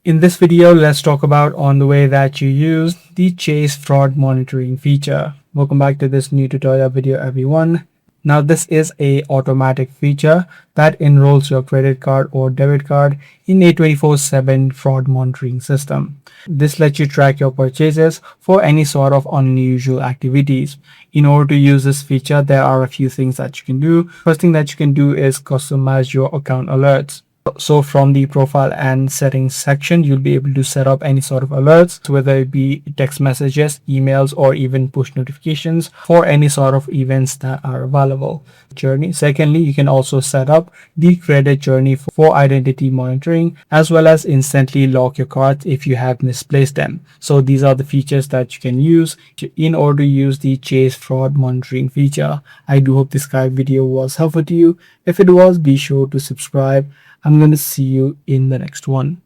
In this video, let's talk about on the way that you use the Chase fraud monitoring feature. Welcome back to this new tutorial video, everyone. Now, this is a automatic feature that enrolls your credit card or debit card in a 24/7 fraud monitoring system. This lets you track your purchases for any sort of unusual activities. In order to use this feature, there are a few things that you can do. First thing that you can do is customize your account alerts. So from the profile and settings section, you'll be able to set up any sort of alerts, whether it be text messages, emails, or even push notifications for any sort of events that are available. Secondly, you can also set up the credit journey for identity monitoring, as well as instantly lock your cards if you have misplaced them. So these are the features that you can use in order to use the Chase fraud monitoring feature. I do hope this guide video was helpful to you. If it was, be sure to subscribe. I'm going to see you in the next one.